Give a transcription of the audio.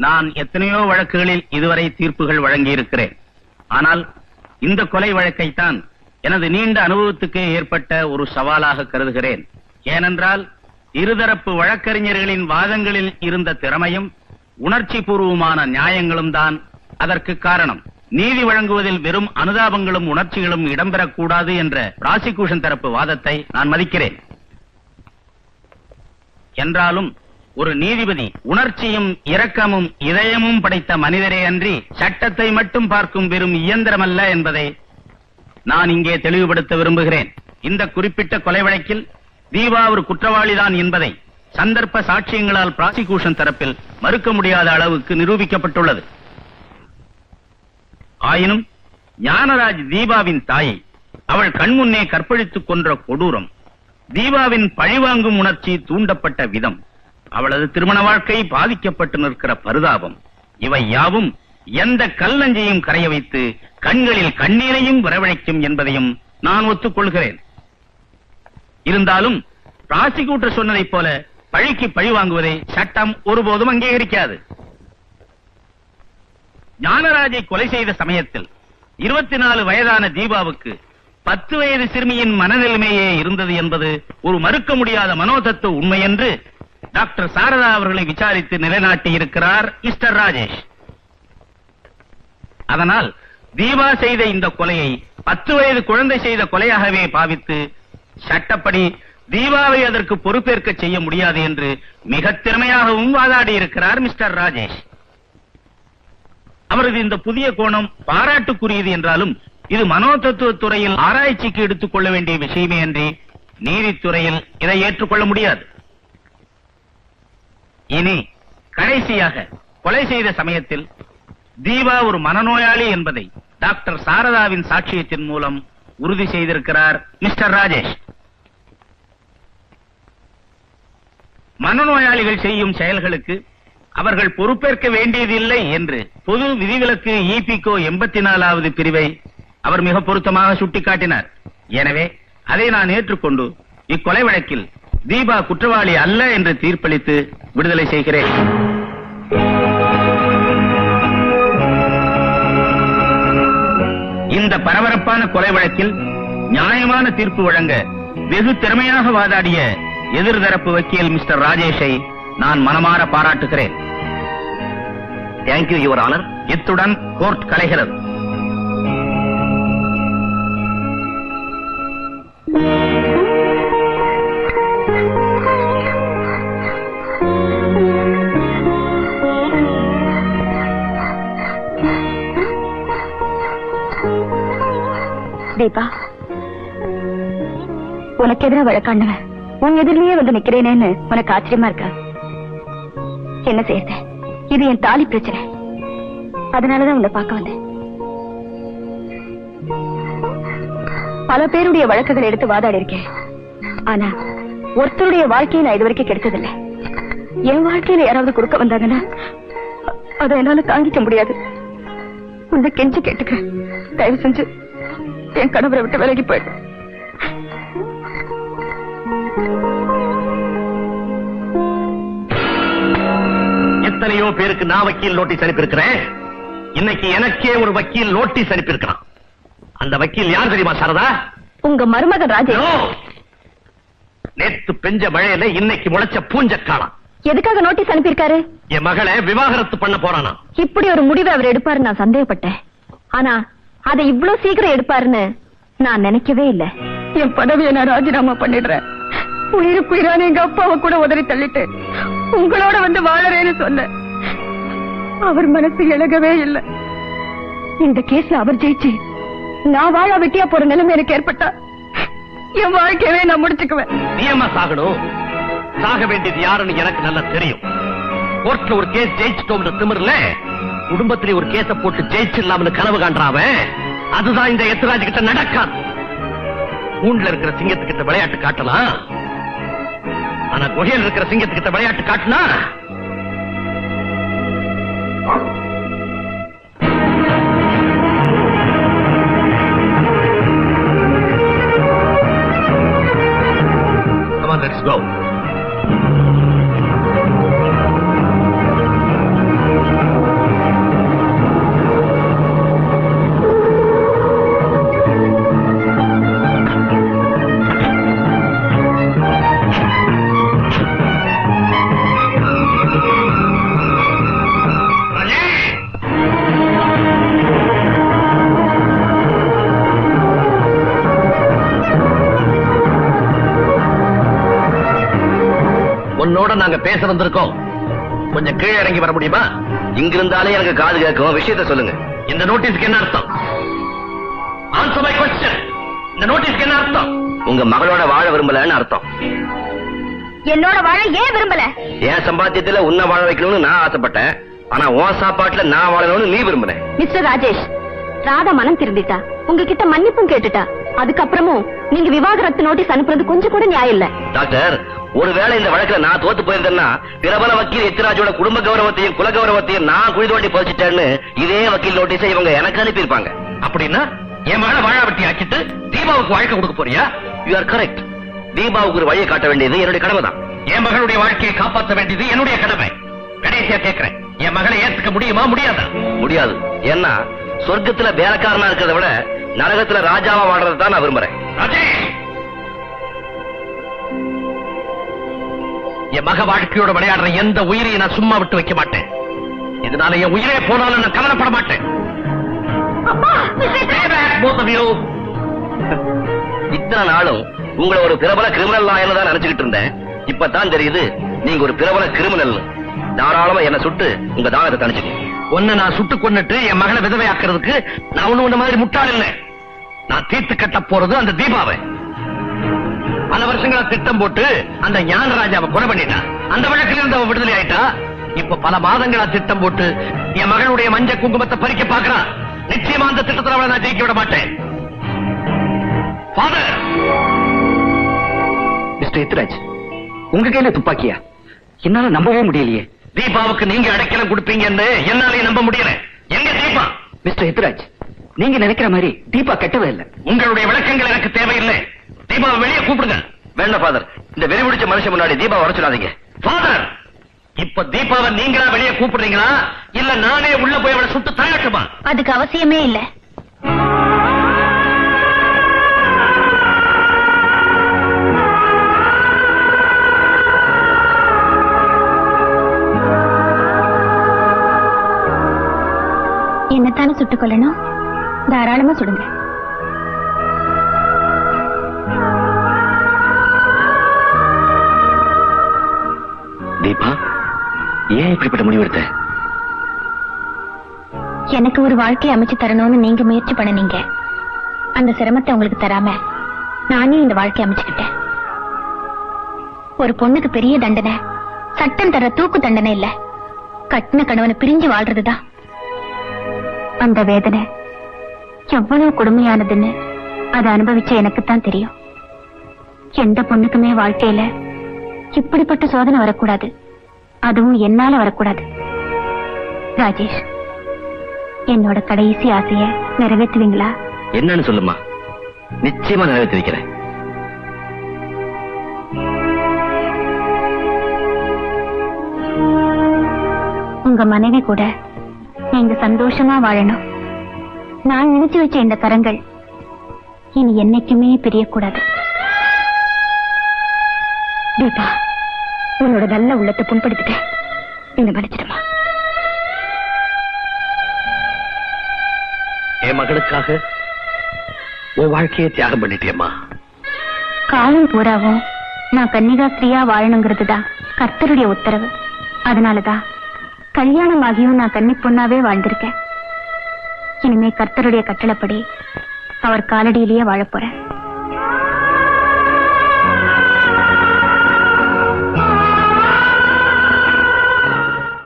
நான் எத்தனையோ வழக்குகளில் இதுவரை தீர்ப்புகள் வழங்கியிருக்கிறேன். ஆனால் இந்த கொலை வழக்கைத்தான் எனது நீண்ட அனுபவத்துக்கு ஏற்பட்ட ஒரு சவாலாக கருதுகிறேன். ஏனென்றால் இருதரப்பு வழக்கறிஞர்களின் வாதங்களில் இருந்த திறமையும் உணர்ச்சி பூர்வமான நியாயங்களும் தான் அதற்கு காரணம். நீதி வழங்குவதில் வெறும் அனுதாபங்களும் உணர்ச்சிகளும் இடம்பெறக்கூடாது என்ற பிராசிகியூஷன் தரப்பு வாதத்தை நான் மதிக்கிறேன். என்றாலும் ஒரு நீதிபதி உணர்ச்சியும் இரக்கமும் இதயமும் படைத்த மனிதரே அன்றி சட்டத்தை மட்டும் பார்க்கும் வெறும் இயந்திரமல்ல என்பதை நான் இங்கே தெளிவுபடுத்த விரும்புகிறேன். இந்த குறிப்பிட்ட கொலை வழக்கில் தீபா ஒரு குற்றவாளிதான் என்பதை சந்தர்ப்ப சாட்சியங்களால் பிராசிகியூஷன் தரப்பில் மறுக்க முடியாத அளவுக்கு நிரூபிக்கப்பட்டுள்ளது. ஆயினும் ஞானராஜ் தீபாவின் தாயை அவள் கண்முன்னே கற்பழித்துக் கொன்ற கொடூரம், தீபாவின் பழிவாங்கும் உணர்ச்சி தூண்டப்பட்ட விதம், அவளது திருமண வாழ்க்கை பாதிக்கப்பட்டு நிற்கிற பரிதாபம், இவை யாவும் எந்த கல்லஞ்சையும் கரைய வைத்து கண்களில் கண்ணீரையும் வரவழைக்கும் என்பதையும் நான் ஒத்துக்கொள்கிறேன். இருந்தாலும் பிராசிகியூட்டர் சொன்னதைப் போல பழிக்கு பழி வாங்குவதை சட்டம் ஒருபோதும் அங்கீகரிக்காது. ஞானராஜை கொலை செய்த சமயத்தில் 24 வயதான தீபாவுக்கு 10 வயது சிறுமியின் மனநிலைமையே இருந்தது என்பது ஒரு மறுக்க முடியாத மனோதத்துவ உண்மை என்று டாக்டர் சாரதா அவர்களை விசாரித்து நிலைநாட்டி இருக்கிறார் மிஸ்டர் ராஜேஷ். அதனால் தீபா செய்த இந்த கொலையை 10 வயது குழந்தை செய்த கொலையாகவே பாவித்து சட்டப்படி தீபாவை அதற்கு பொறுப்பேற்க செய்ய முடியாது என்று மிக திறமையாகவும் வாதாடி இருக்கிறார் மிஸ்டர் ராஜேஷ். அவரது இந்த புதிய கோணம் பாராட்டுக்குரியது என்றாலும் இது மனோதத்துவ துறையில் ஆராய்ச்சிக்கு எடுத்துக் கொள்ள வேண்டிய விஷயமே அன்றி நீதித்துறையில் இதை ஏற்றுக்கொள்ள முடியாது. இனி கடைசியாக கொலை செய்த சமயத்தில் தீபா ஒரு மனநோயாளி என்பதை டாக்டர் சாரதாவின் சாட்சியத்தின் மூலம் உறுதி செய்திருக்கிறார் மிஸ்டர் ராஜேஷ். மனநோயாளிகள் செய்யும் செயல்களுக்கு அவர்கள் பொறுப்பேற்க வேண்டியதில்லை என்று பொது விதிவிலக்கு இபிகோ 84வது பிரிவை அவர் மிக பொருத்தமாக சுட்டிக்காட்டினார். எனவே அதை நான் ஏற்றுக்கொண்டு இக்கொலை வழக்கில் தீபா குற்றவாளி அல்ல என்று தீர்ப்பளித்து விடுதலை செய்கிறேன். இந்த பரபரப்பான கொலை வழக்கில் நியாயமான தீர்ப்பு வழங்க வெகு திறமையாக வாதாடிய எதிர்தரப்பு வக்கீல் மிஸ்டர் ராஜேஷை நான் மனமாற பாராட்டுகிறேன். Thank you your honour. இத்துடன் கோர்ட் கலைகிறது. தீபா, உனக்கு எதிராக வழக்காண்டவன் உன் எதிரிலேயே வந்து நிக்கிறேனேன்னு உனக்கு ஆச்சரியமா இருக்கா? என்ன செய்யறது, இது என் தாலி பிரச்சனை. அதனாலதான் உன்னை பார்க்க வந்தேன். பல பேருடைய வழக்குகள் எடுத்து வாதாடி இருக்கேன். ஆனா ஒருத்தருடைய வாழ்க்கையை நான் இதுவரைக்கும் கெடுத்ததில்லை. என் வாழ்க்கையில யாராவது கொடுக்க வந்தாங்கன்னா அதை என்னால தாங்கிக்க முடியாது. உன்னை கெஞ்சி கேட்டுக்கிறேன், தயவு செஞ்சு என் கணவரை விட்டு விலகி போயிட்டு. எத்தனையோ பேருக்கு நான் வக்கீல் நோட்டீஸ் அனுப்பியிருக்கிறேன். இன்னைக்கு எனக்கே ஒரு வக்கீல் நோட்டீஸ் அனுப்பியிருக்கிறான். அந்த வக்கீல் யார் தெரியுமா சாரதா? உங்க மருமகன் ராஜேஷ். நேத்து பெஞ்ச மழையில இன்னைக்கு முளைச்ச பூஞ்சக்காலம். எதுக்காக நோட்டீஸ் அனுப்பியிருக்காரு? என் மகளை விவாகரத்து பண்ண போறானா. இப்படி ஒரு முடிவை அவர் எடுப்பாரு நான் சந்தேகப்பட்டேன். ஆனா அதை இவ்வளவு சீக்கிரம் எடுப்பாருன்னு நான் நினைக்கவே இல்லை. என் பதவியை நான் ராஜினாமா பண்ணிடுறேன். உயிருக்குயிரான எங்க அப்பாவை கூட உதறி தள்ளிட்டு உங்களோட வந்து வாழறேன்னு சொன்ன அவர் மனசு இழகவே இல்லை. இந்த கேஸ்ல அவர் ஜெயிச்சு நான் வாழ வெட்டியா போற நிலைமை எனக்கு ஏற்பட்டா என் வாழ்க்கையவே நான் முடிச்சுக்குவேன். நியமா சாகணும். சாக வேண்டியது யாருன்னு எனக்கு நல்லா தெரியும். கோர்ட்ல ஒரு கேஸ் ஜெயிச்சிட்டோம் திமிர்ல குடும்பத்திலே ஒரு கேஸ போட்டு ஜெயிச்சிடலாம்னு கனவு காண்றாவ. அதுதான் இந்த எத்ராஜ் கிட்ட நடக்காது. ஊன்ல இருக்கிற சிங்கத்துக்கிட்ட விளையாட்டு காட்டலாம், ஆனா குகையில் இருக்கிற சிங்கத்துக்கிட்ட விளையாட்டு காட்டினா Come on, let's go. உங்களோட நாங்க பேச வந்திருக்கோம். கொஞ்சம் கீழே இறங்கி வர முடியுமா? இங்க இருந்தாலே எனக்கு காது கேட்கும். விஷயத்த சொல்லுங்க. இந்த நோட்டீஸ்க்கு என்ன அர்த்தம்? Answer my question. இந்த நோட்டீஸ்க்கு என்ன அர்த்தம்? உங்க மகளோட வாழ விரும்பலன்னு அர்த்தம். என்னோட வாழ ஏன் விரும்பல? என் சம்பாத்தியத்துல உன்னை வாழ வைக்கணும்னு நான் ஆசைப்பட்டேன். ஆனா உன் சாப்பாட்டுல நான் வாழணும்னு நீ விரும்பின. மிஸ்டர் ராஜேஷ், ராதா மனம் திருந்திட்டா, உங்ககிட்ட மன்னிப்பும் கேட்டுட்டா. அதுக்கப்புறமும் நீங்க விவாகரத்து நோட்டீஸ் அனுப்புறது கொஞ்சம் கூட நியாயம் இல்ல. டாக்டர், ஒருவேளை இந்த வழக்குல நான் தோத்து போயிருந்தேன்னா பிரபல வக்கீல் எத்திராஜோட குடும்ப கௌரவத்தையும் குல கௌரவத்தையும் நான் குழி தோண்டி போச்சுட்டேன்னு இதே வக்கீல் நோட்டீஸை இவங்க எனக்கு அனுப்பியிருப்பாங்க. அப்படின்னா என் மகளை வாழாவட்டி ஆக்கிட்டு தீபாவுக்கு வாழ்க்கை கொடுக்க போறியா? You are correct. தீபாவுக்கு ஒரு வழியை காட்ட வேண்டியது என்னுடைய கடமை தான். என் மகளுடைய வாழ்க்கையை காப்பாற்ற வேண்டியது என்னுடைய கடமை. கடைசியா கேட்கிறேன், என் மகளை ஏத்துக்க முடியுமா முடியாதா? முடியாது. ஏன்னா சொர்க்கத்துல வேலைக்காரனா இருக்கிறத விட நரகத்துல ராஜாவா வாழ்றதை தான் நான் விரும்புறேன். ராஜேஷ், என் மக வாழ்க்கையோட விளையாடுற எந்த உயிரையும் நான் சும்மா விட்டு வைக்க மாட்டேன். இதனால என் உயிரே போனாலும் நான் கவலைப்பட மாட்டேன். Both of you. இத்தனை நாளும் உங்களை ஒரு பிரபல கிரிமினல் லாயர்னு தான் நினைச்சுக்கிட்டு இருந்தேன். இப்பதான் தெரியுது நீங்க ஒரு பிரபல கிரிமினல். தாராளமா என்ன சுட்டு உங்க தாகத்தை தணிச்சுக்கணும். ஒன்னு நான் சுட்டு கொன்னுட்டு என் மகளை விதவையாக்குறதுக்கு நான் ஒண்ணு உன்ன மாதிரி முட்டாள் இல்லை. நான் தீர்த்து கட்ட போறது அந்த தீபாவை. பல வருஷங்களா திட்டம் போட்டு அந்த ஞானராஜாவை கொலை பண்ணிட்டான். அந்த வழக்கில் இருந்து அவ விடுதலை ஆயிட்டா. இப்ப பல மாதங்களா திட்டம் போட்டு என் மகளுடைய மஞ்ச குங்குமத்தை பறிக்க பாக்குறான். நிச்சயமா அந்த திட்டத்தில் அவளை நான் ஜெயிக்க விட மாட்டேன். ஃபாதர், மிஸ்டர் எத்ராஜ், உங்க கையில துப்பாக்கியா? என்னால நம்பவே முடியலையே. தீபாவுக்கு நீங்க அடைக்கலம் கொடுப்பீங்கன்னு என்னாலே நம்ப முடியல. எங்க தீபா? மிஸ்டர் எத்ராஜ், நீங்க நினைக்கிற மாதிரி தீபா கெட்டவே இல்லை. உங்களுடைய விளக்கங்கள் எனக்கு தேவையில்லை. தீபாவை வெளியே கூப்பிடுங்க. வேண்டாம் ஃபாதர், இந்த வெறி பிடிச்ச மனுஷன் முன்னாடி தீபா வர சொல்லாதீங்க. ஃபாதர், இப்ப தீபாவை நீங்களா வெளியே கூப்பிடுறீங்களா இல்ல நானே உள்ள போய் அவளை சுட்டு தள்ளட்டுமா? அதுக்கு அவசியமே இல்ல. என்னத்தான சுட்டுக் கொள்ளணும்? தாராளமா சுடுங்க. தீபா, ஏன் இப்படிப்பட்ட முடிவெடுத்த? எனக்கு ஒரு வாழ்க்கையை அமைச்சு தரணும்னு நீங்க முயற்சி பண்ணீங்க. அந்த சிரமத்தை உங்களுக்கு தராம நானே இந்த வாழ்க்கையை அமைச்சுக்கிட்டேன். ஒரு பொண்ணுக்கு பெரிய தண்டனை சட்டம் தர தூக்கு தண்டனை இல்ல, கட்டின கணவனை பிரிஞ்சு வாழ்றதுதான். அந்த வேதனை எவ்வளவு கொடுமையானதுன்னு அதை அனுபவிச்ச எனக்குத்தான் தெரியும். எந்த பொண்ணுக்குமே வாழ்க்கையில இப்படிப்பட்ட சோதனை வரக்கூடாது, அதுவும் என்னால வரக்கூடாது. ராஜேஷ், என்னோட கடைசி ஆசைய நிறைவேற்றுவீங்களா? என்னன்னு சொல்லுமா, நிச்சயமா நிறைவேற்றி வைக்கிறேன். உங்க மனைவி கூட நீங்க சந்தோஷமா வாழணும். நான் நினைச்சு வச்ச இந்த கரங்கள் இனி என்னைக்குமே பிரியக்கூடாது. தீபா, உன்னோட நல்ல உள்ளத்தை புண்படுத்திட்டேன், என்ன மன்னிச்சிடுமா? என் மகளுக்காக உன் வாழ்க்கையை தியாகம் பண்ணிட்டேம்மா. காலம் பூராவும் நான் கன்னிகாஸ்திரியா வாழணுங்கிறதுதான் கர்த்தருடைய உத்தரவு. அதனாலதான் கல்யாணம் ஆகியும் நான் கன்னி பொண்ணாவே வாழ்ந்திருக்கேன். இனிமே கர்த்தருடைய கட்டளைப்படி அவர் காலடியிலேயே வாழப் போறேன்.